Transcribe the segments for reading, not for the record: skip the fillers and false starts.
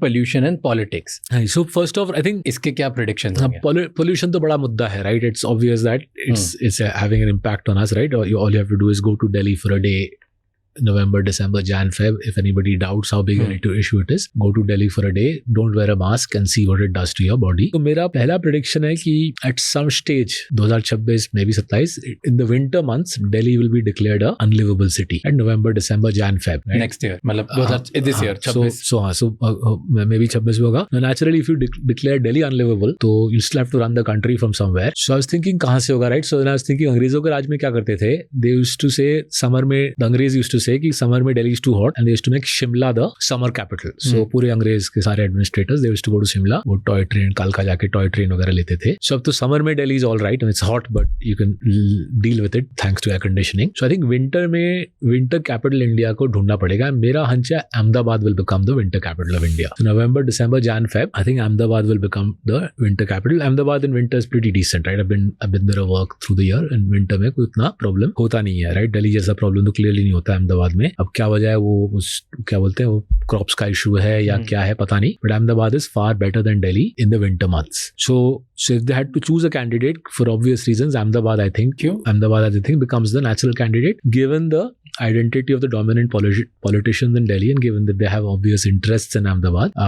pollution and politics. So first off, I think इसके क्या predictions होंगे? pollution तो बड़ा मुद्दा है, right? It's obvious that it's having an impact on us, right? All you have to do is go to Delhi for a day. November, December, Jan, Feb. If anybody doubts how big an issue it is, go to Delhi for a day. Don't wear a mask and see what it does to your body. तो मेरा पहला prediction है कि at some stage 2026 maybe 27 in the winter months Delhi will be declared a unlivable city. And November, December, Jan, Feb. Right? Next year, मतलब this year 26. So maybe 26 होगा. Now naturally if you declare Delhi unlivable, तो you still have to run the country from somewhere. So I was thinking कहाँ से होगा, right? So then I was thinking अंग्रेजों के राज में क्या करते थे? They used to say summer में the अंग्रेज used to say कि समर में Delhi is too hot and they used to make Shimla the summer capital. So पूरे अंग्रेज के सारे administrators they used to go to Shimla. वो टॉय ट्रेन कालका जाके टॉय ट्रेन वगैरह लेते थे. सो अब तो समर में Delhi is all right and it's hot but you can deal with it thanks to air conditioning. So I think winter में विंटर कैपिटल इंडिया को ढूंढना पड़ेगा. मेरा हंच है Ahmedabad will become the winter capital of India. November, December, Jan, Feb I think Ahmedabad will become the winter capital. Ahmedabad in winter is pretty decent, right? I've been there work through the year and winter में कोई उतना problem होता नहीं है, right? Delhi जैसा problem तो clearly नहीं होता अहमदाबाद में. अब क्या वजह है, वो क्या बोलते हैं, वो क्रॉप्स का इशू है या क्या है पता नहीं, but Ahmedabad is far better than Delhi in the winter months. So if they had to choose a candidate for obvious reasons, Ahmedabad I think becomes the natural candidate given the identity of the dominant politicians in Delhi and given that they have obvious interests in Ahmedabad.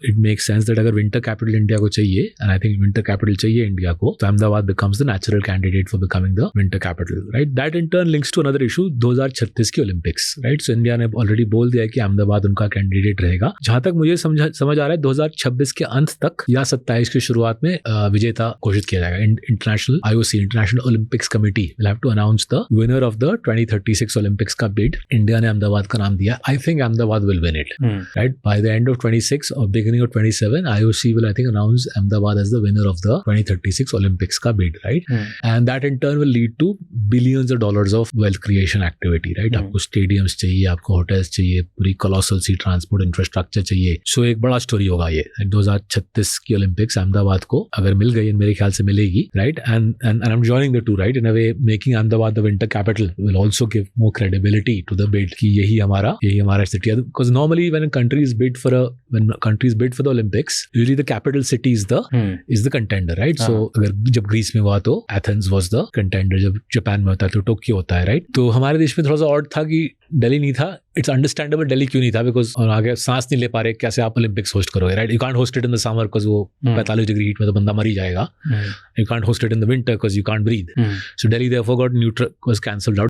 It makes sense that अगर winter capital India को चाहिए, and I think winter capital चाहिए India को, तो Ahmedabad becomes the natural candidate for becoming the winter capital, right? That in turn links to another issue, 2036 की Olympics, right? So India ने already बोल दिया कि Ahmedabad उनका candidate रहेगा. जहाँ तक मुझे समझ आ रहा है 2026 के अंत तक या 27 की शुरुआत में विजेता घोषित किया जाएगा. International IOC, international Olympics committee will have to announce the winner of the 2036 Olympics का bid. इंडिया ने अहमदाबाद का नाम दिया. I think Ahmedabad will win it, right? By the end of 26 or beginning of 27, IOC will I think announce Ahmedabad as the winner of the 2036 Olympics का bid, right? And that in turn will lead to billions of dollars of wealth creation activity, right? आपको stadiums चाहिए, आपको hotels चाहिए, पूरी colossal सी transport infrastructure चाहिए. सो एक बड़ा story होगा ये 2036 की ओलंपिक्स अहमदाबाद को अगर मिल गई, मेरे ख्याल से मिलेगी, right? And I am joining the two, right? In a way making Ahmedabad the winter capital will also give more credibility to the bid कि यही हमारा सिटी है. Because normally when countries bid for the Olympics, usually the capital city is the contender, right? So अगर जब Greece में हुआ तो Athens was the contender, जब जापान में होता है तो टोक्यो होता है, राइट? तो हमारे देश में थोड़ा सा ऑड था कि दिल्ली नहीं था. इट्स अंडरस्टैंडेबल दिल्ली क्यों नहीं था, बिकॉज और आगे सांस नहीं ले पा रहे, कैसे आप ओलंपिक्स होस्ट करोगे, right? You can't host it in the summer because वो 45 डिग्री हीट में तो बंदा मर ही जाएगा. You can't host it in the winter because you can't breathe. So Delhi therefore got was cancelled out.